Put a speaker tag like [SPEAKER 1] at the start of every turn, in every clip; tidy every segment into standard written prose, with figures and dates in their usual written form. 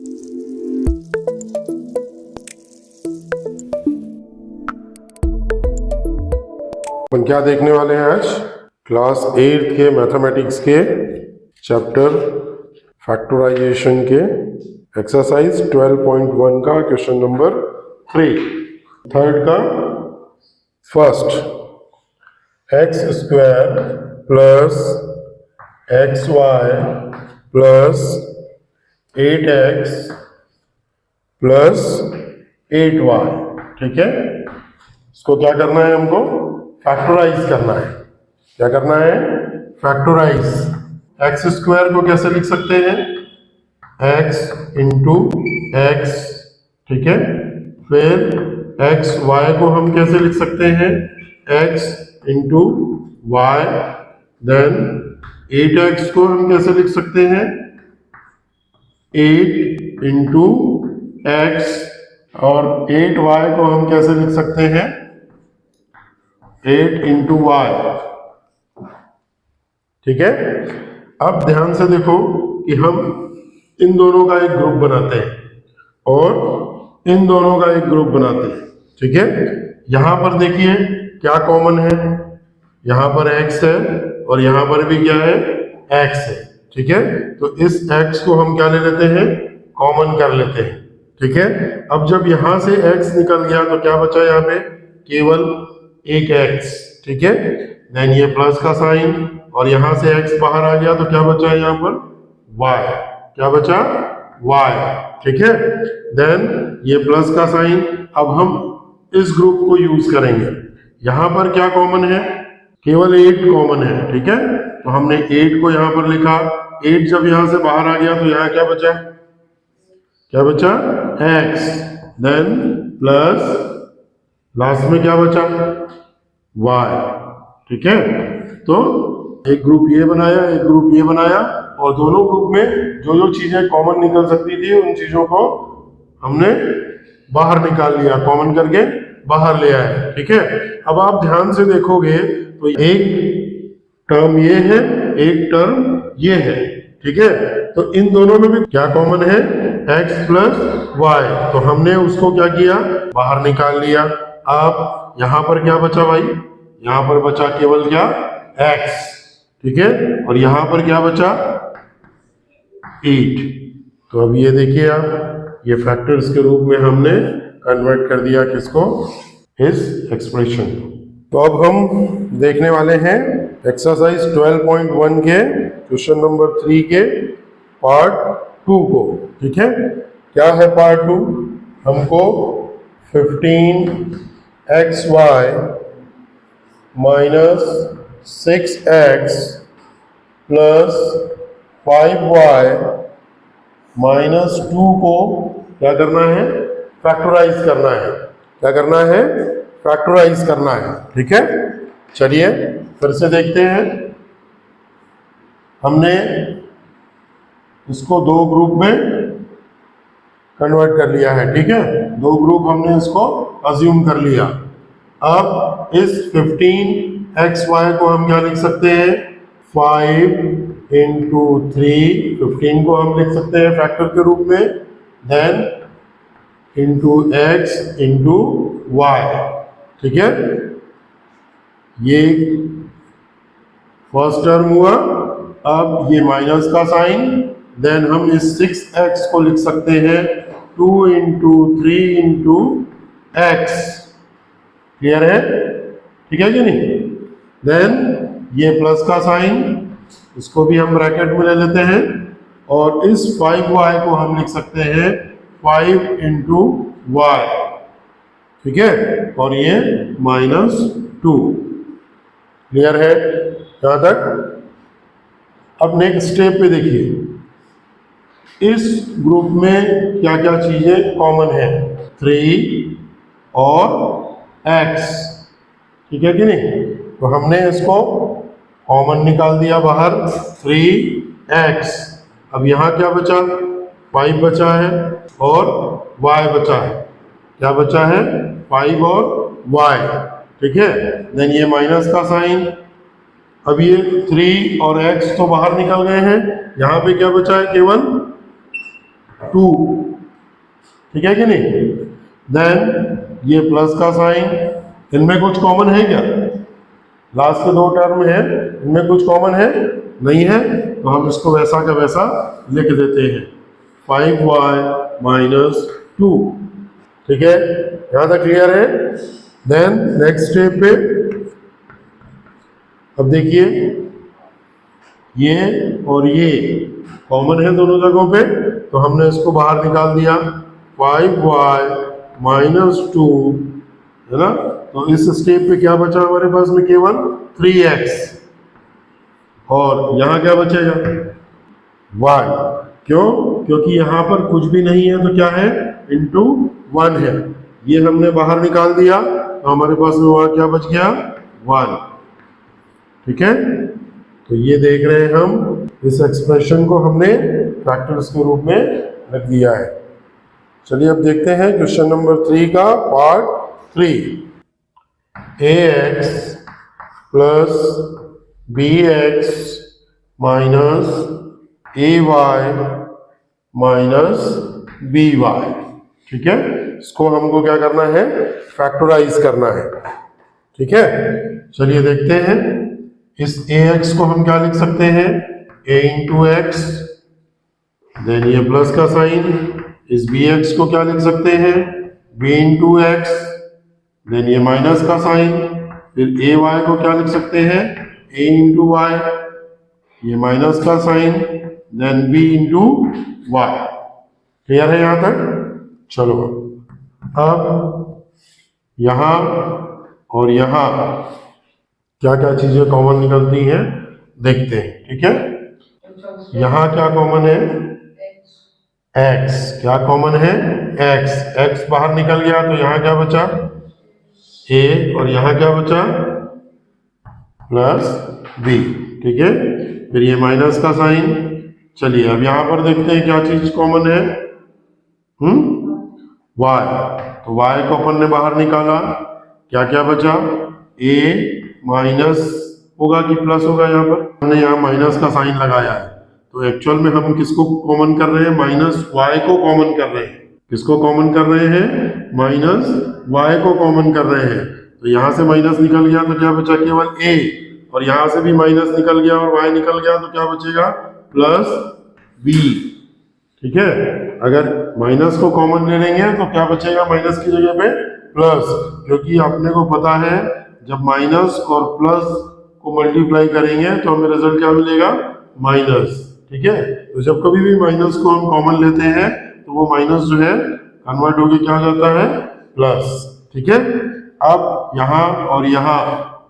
[SPEAKER 1] अपन क्या देखने वाले हैं आज? क्लास 8 के मैथमेटिक्स के चैप्टर फैक्टराइजेशन के एक्सरसाइज 12.1 का क्वेश्चन नंबर 3, थर्ड का first, x square plus x y plus 8x plus 8y। ठीक है, इसको क्या करना है? हमको फैक्टराइज करना है। क्या करना है? फैक्टराइज। एक्स स्क्वायर को कैसे लिख सकते हैं? x into x. ठीक है, फिर एक्स वाई को हम कैसे लिख सकते हैं? x into Y. Then 8x को हम कैसे लिख सकते हैं? 8 इंटू एक्स। और 8y को हम कैसे लिख सकते हैं? 8 इंटू वाई। ठीक है, अब ध्यान से देखो कि हम इन दोनों का एक ग्रुप बनाते हैं और इन दोनों का एक ग्रुप बनाते हैं। ठीक है, यहां पर देखिए क्या कॉमन है? यहां पर x है और यहां पर भी क्या है? x है। ठीक है, तो इस x को हम क्या ले लेते हैं? कॉमन कर लेते हैं। ठीक है, अब जब यहां से x निकल गया तो क्या बचा? यहाँ पे केवल एक x। ठीक है, देन ये प्लस का साइन और यहां से x बाहर आ गया तो क्या बचा है यहाँ पर? y। क्या बचा? y। ठीक है, देन ये प्लस का साइन। अब हम इस ग्रुप को यूज करेंगे। यहां पर क्या कॉमन है? केवल 8 कॉमन है। ठीक है, तो हमने 8 को यहां पर लिखा। 8 जब यहां से बाहर आ गया तो यहां क्या बचा? क्या बचा? x। देन प्लस लास्ट में क्या बचा? y। ठीक है, तो एक ग्रुप ये बनाया, एक ग्रुप ये बनाया और दोनों ग्रुप में जो जो चीजें कॉमन निकल सकती थी उन चीजों को हमने बाहर निकाल लिया, कॉमन करके बाहर ले आए। ठीक है, अब आप ध्यान से देखोगे तो एक टर्म ये है, एक टर्म ये है। ठीक है, तो इन दोनों में भी क्या कॉमन है? x plus y. तो हमने उसको क्या किया? बाहर निकाल लिया। अब यहां पर क्या बचा भाई? यहां पर बचा केवल क्या? x। ठीक है, और यहां पर क्या बचा? 8। तो अब ये देखिए आप, ये फैक्टर्स के रूप में हमने कन्वर्ट कर दिया किसको? इस एक्सप्रेशन को। तो अब हम देखने वाले हैं एक्सरसाइज 12.1 के क्वेश्चन नंबर 3 के पार्ट 2 को। ठीक है, क्या है पार्ट 2? हमको 15xy minus 6x plus 5y minus 2 को क्या करना है? फैक्टराइज करना है। क्या करना है? फैक्टराइज करना है। ठीक है, चलिए फिर से देखते हैं। हमने इसको दो ग्रुप में कन्वर्ट कर लिया है। ठीक है, दो ग्रुप हमने इसको अज्यूम कर लिया। अब इस 15xy को हम क्या लिख सकते हैं? 5 इंटू 3, 15 को हम लिख सकते हैं फैक्टर के रूप में। Then into x into y. ठीक है, ये फर्स्ट टर्म हुआ। अब ये माइनस का साइन। देन हम इस 6x को लिख सकते हैं 2 इंटू 3 इंटू एक्स। क्लियर है? ठीक है कि नहीं? देन ये प्लस का साइन, इसको भी हम ब्रैकेट में ले लेते हैं और इस 5y को हम लिख सकते हैं 5 इंटू वाई। ठीक है, और ये माइनस 2। क्लियर है यहां तक? अब नेक्स्ट स्टेप पे देखिए, इस ग्रुप में क्या क्या चीजें कॉमन है? 3 और x। ठीक है कि नहीं? तो हमने इसको कॉमन निकाल दिया बाहर, 3x। अब यहां क्या बचा? 5 बचा है और y बचा है। क्या बचा है? 5 और y। ठीक है, देन ये माइनस का साइन। अब ये 3 और x तो बाहर निकल गए हैं। यहां पे क्या बचा है? केवल 2, ठीक है कि नहीं। देन ये प्लस का साइन, इनमें कुछ कॉमन है क्या? लास्ट के दो टर्म है, इनमें कुछ कॉमन है नहीं है, तो हम इसको वैसा का वैसा लिख देते हैं 5y माइनस 2, ठीक है, यहां तक क्लियर है। देन नेक्स्ट स्टेप पे अब देखिए ये और ये कॉमन है दोनों जगहों पे, तो हमने इसको बाहर निकाल दिया 5y माइनस 2, है ना। तो इस स्टेप पे क्या बचा हमारे पास में? केवल 3x, और यहाँ क्या बचेगा? y। क्यों? क्योंकि यहाँ पर कुछ भी नहीं है तो क्या है? इंटू 1 है, ये हमने बाहर निकाल दिया तो हमारे पास में वहाँ क्या बच गया? 1, ठीक है। तो ये देख रहे हैं हम, इस एक्सप्रेशन को हमने फैक्टर्स के रूप में रख दिया है। चलिए अब देखते हैं क्वेश्चन नंबर 3 का part 3। ax plus bx minus ay minus by, ठीक है। इसको हमको क्या करना है? फैक्टराइज करना है, ठीक है। चलिए देखते हैं, इस ax को हम क्या लिख सकते हैं? a इंटू एक्स, देन ये प्लस का साइन। इस bx को क्या लिख सकते हैं? b इंटू एक्स, देन ये माइनस का साइन। फिर ay को क्या लिख सकते हैं? a इंटू वाई, ये माइनस का sign, then b into y. Clear है यहां तक? चलो अब यहां और यहां क्या क्या चीजें कॉमन निकलती हैं देखते हैं, ठीक है। यहां क्या कॉमन है? x। क्या कॉमन है? x। x बाहर निकल गया तो यहां क्या बचा? a, और यहां क्या बचा? प्लस b, ठीक है। फिर ये माइनस का साइन। चलिए अब यहां पर देखते हैं क्या चीज कॉमन है। y। तो y को अपन ने बाहर निकाला, क्या क्या बचा? a माइनस होगा कि प्लस होगा? यहाँ पर हमने यहाँ माइनस का साइन लगाया है, तो एक्चुअल में हम किसको कॉमन कर रहे हैं? माइनस y को कॉमन कर रहे हैं। किसको कॉमन कर रहे हैं? माइनस y को कॉमन कर रहे हैं। तो यहाँ से माइनस निकल गया तो क्या बचा? केवल a, और यहाँ से भी माइनस निकल गया और y निकल गया तो क्या बचेगा? प्लस b, ठीक है। अगर माइनस को कॉमन ले लेंगे तो क्या बचेगा माइनस की जगह पे? प्लस, क्योंकि अपने को पता है जब माइनस और प्लस को मल्टीप्लाई करेंगे तो हमें रिजल्ट क्या मिलेगा? माइनस, ठीक है। तो जब कभी भी माइनस को हम कॉमन लेते हैं तो वो माइनस जो है कन्वर्ट होके क्या हो जाता है? प्लस, ठीक है। अब यहाँ और यहाँ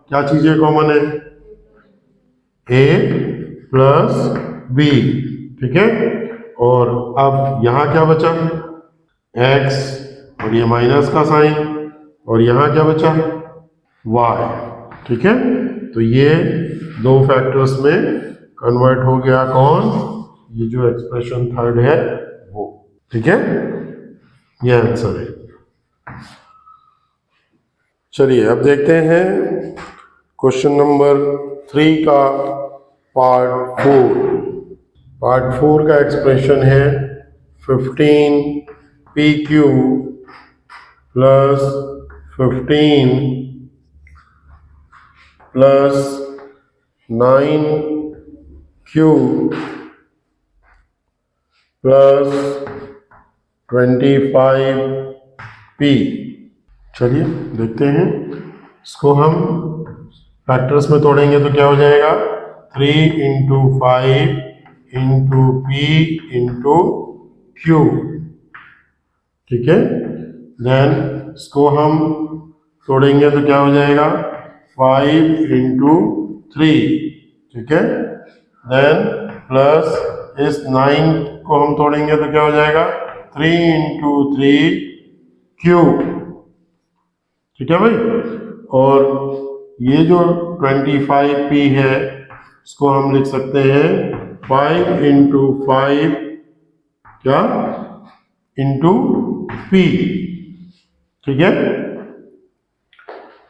[SPEAKER 1] क्या चीजें कॉमन है? a प्लस b, ठीक है। और अब यहाँ क्या बचा? x, और ये माइनस का साइन, और यहाँ क्या बचा? y, ठीक है। तो ये दो फैक्टर्स में कन्वर्ट हो गया कौन? ये जो एक्सप्रेशन थर्ड है वो, ठीक है। ये आंसर है। चलिए अब देखते हैं क्वेश्चन नंबर 3 का पार्ट 4। पार्ट 4 का एक्सप्रेशन है 15pq plus 15 plus 9q plus 25p। चलिए देखते हैं, इसको हम फैक्टर्स में तोड़ेंगे तो क्या हो जाएगा? 3 into 5 into p into q, ठीक है। देन इसको हम तोड़ेंगे तो क्या हो जाएगा? 5 इंटू 3, ठीक है। देन प्लस इस 9 को हम तोड़ेंगे तो क्या हो जाएगा? 3 इंटू 3 q, ठीक है भाई। और ये जो 25p है इसको हम लिख सकते हैं 5 इंटू 5 क्या? इंटू p, ठीक है।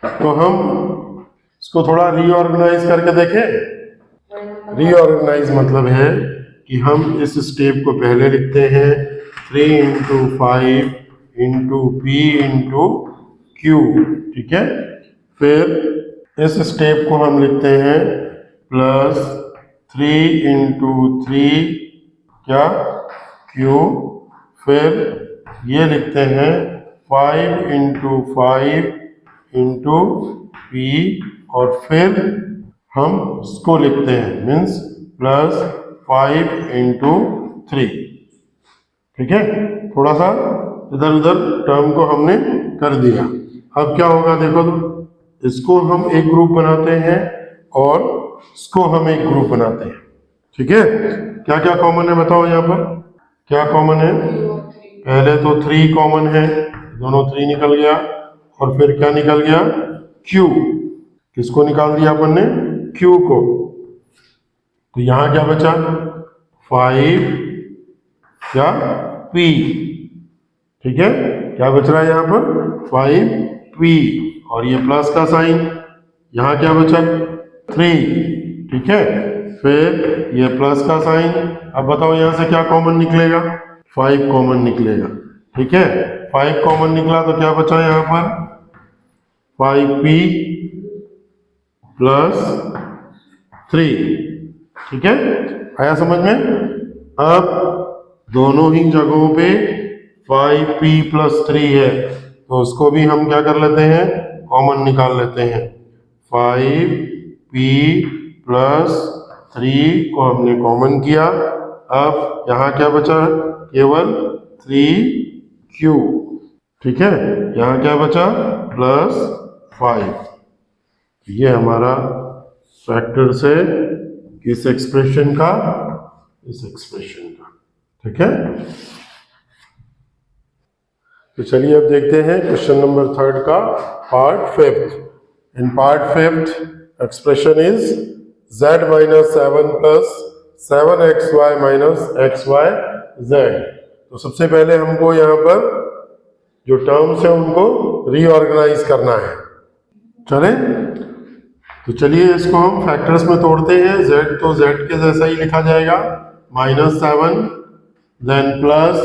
[SPEAKER 1] तो हम इसको थोड़ा रीऑर्गेनाइज करके देखें। रीऑर्गेनाइज मतलब है कि हम इस स्टेप को पहले लिखते हैं 3 into 5 into P into Q, ठीक है। फिर इस स्टेप को हम लिखते हैं प्लस 3 इंटू 3 क्या Q, फिर ये लिखते हैं 5 इंटू 5 इंटू P, और फिर हम इसको लिखते हैं मीन्स प्लस 5 इंटू 3, ठीक है। थोड़ा सा इधर उधर टर्म को हमने कर दिया। अब क्या होगा देखो, तो इसको हम एक ग्रुप बनाते हैं और इसको हम एक ग्रुप बनाते हैं, ठीक है। क्या क्या कॉमन है बताओ, यहाँ पर क्या कॉमन है? पहले तो 3 कॉमन है, दोनों 3 निकल गया, और फिर क्या निकल गया? Q। किसको निकाल दिया अपन ने? Q को। तो यहां क्या बचा? 5 क्या P, ठीक है। क्या बच रहा है यहाँ पर? 5P, और ये प्लस का साइन। यहाँ क्या बचा? 3, ठीक है। फिर ये प्लस का साइन। अब बताओ यहाँ से क्या कॉमन निकलेगा? 5 कॉमन निकलेगा, ठीक है। 5 कॉमन निकला तो क्या बचा यहाँ पर? 5P प्लस 3, ठीक है। आया समझ में? अब दोनों ही जगहों पे 5P प्लस 3 है, तो उसको भी हम क्या कर लेते हैं? कॉमन निकाल लेते हैं। 5P प्लस 3 को हमने कॉमन किया। अब यहाँ क्या बचा? केवल 3Q, ठीक है। यहाँ क्या बचा? प्लस 5। ये हमारा फैक्टर्स है किस एक्सप्रेशन का? इस एक्सप्रेशन का, ठीक है। तो चलिए अब देखते हैं क्वेश्चन नंबर 3 का part 5। In part 5 expression is z minus 7 plus 7xy minus xyz। तो सबसे पहले हमको यहाँ पर जो टर्म्स है उनको रीऑर्गेनाइज करना है। चले तो चलिए इसको हम फैक्टर्स में तोड़ते हैं। z तो z के जैसा ही लिखा जाएगा, -7, देन प्लस,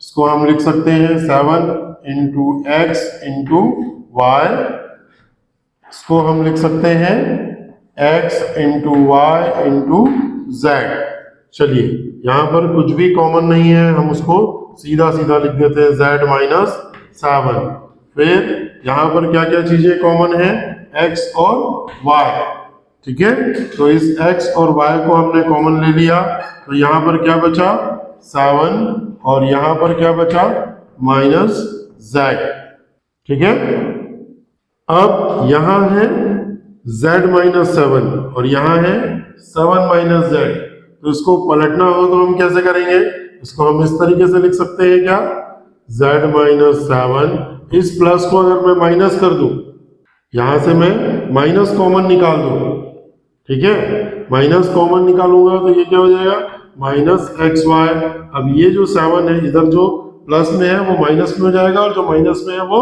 [SPEAKER 1] इसको हम लिख सकते हैं 7 इंटू एक्स इंटू वाई, इसको हम लिख सकते हैं x into y into z. चलिए यहाँ पर कुछ भी कॉमन नहीं है, हम उसको सीधा सीधा लिख देते हैं z माइनस 7। फिर यहाँ पर क्या क्या चीजें कॉमन है? x और y, ठीक है। तो इस x और y को हमने कॉमन ले लिया, तो यहाँ पर क्या बचा? 7, और यहाँ पर क्या बचा? माइनस z, ठीक है। अब यहाँ है z माइनस 7 और यहाँ है 7 माइनस z, तो इसको पलटना हो तो हम कैसे करेंगे? इसको हम इस तरीके से लिख सकते हैं क्या? z माइनस 7, इस प्लस को अगर मैं माइनस कर दूं, यहां से मैं माइनस कॉमन निकाल दूं, ठीक है। माइनस कॉमन निकालूंगा तो ये क्या हो जाएगा? Minus x y. अब ये जो 7 है, इधर जो प्लस में है वो माइनस में हो जाएगा, और जो माइनस में है वो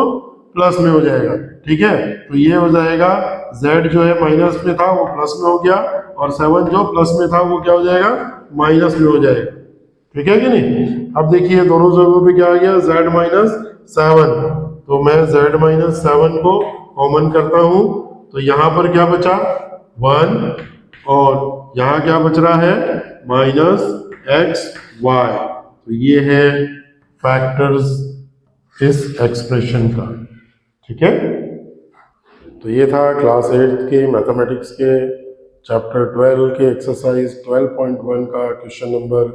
[SPEAKER 1] प्लस में हो जाएगा, ठीक है। तो ये हो जाएगा z जो है माइनस में था वो प्लस में हो गया, और 7 जो प्लस में था वो क्या हो जाएगा? माइनस में हो जाएगा, ठीक है कि नहीं। अब देखिए दोनों जगहों पे क्या आ गया? z माइनस 7, तो मैं z माइनस 7 को कॉमन करता हूं, तो यहां पर क्या बचा? 1, और यहाँ क्या बच रहा है? Minus x y. तो ये है फैक्टर्स इस एक्सप्रेशन का, ठीक है। तो ये था क्लास 8 के मैथमेटिक्स के चैप्टर 12 के एक्सरसाइज 12.1 का क्वेश्चन नंबर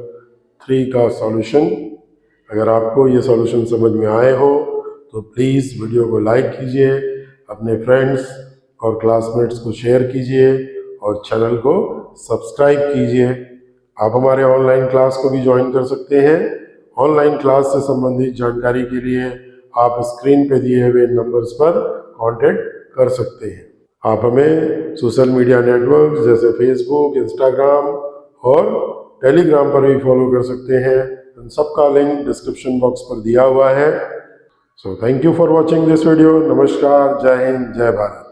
[SPEAKER 1] 3 का सॉल्यूशन। अगर आपको ये सॉल्यूशन समझ में आए हो तो प्लीज़ वीडियो को लाइक कीजिए, अपने फ्रेंड्स और क्लासमेट्स को शेयर कीजिए, और चैनल को सब्सक्राइब कीजिए। आप हमारे ऑनलाइन क्लास को भी ज्वाइन कर सकते हैं। ऑनलाइन क्लास से संबंधित जानकारी के लिए आप स्क्रीन पे दिए हुए नंबर्स पर कांटेक्ट कर सकते हैं। आप हमें सोशल मीडिया नेटवर्क जैसे फेसबुक, इंस्टाग्राम और टेलीग्राम पर भी फॉलो कर सकते हैं। इन सबका लिंक डिस्क्रिप्शन बॉक्स पर दिया हुआ है। So thank you for watching this video. नमस्कार, जय हिंद, जय भारत।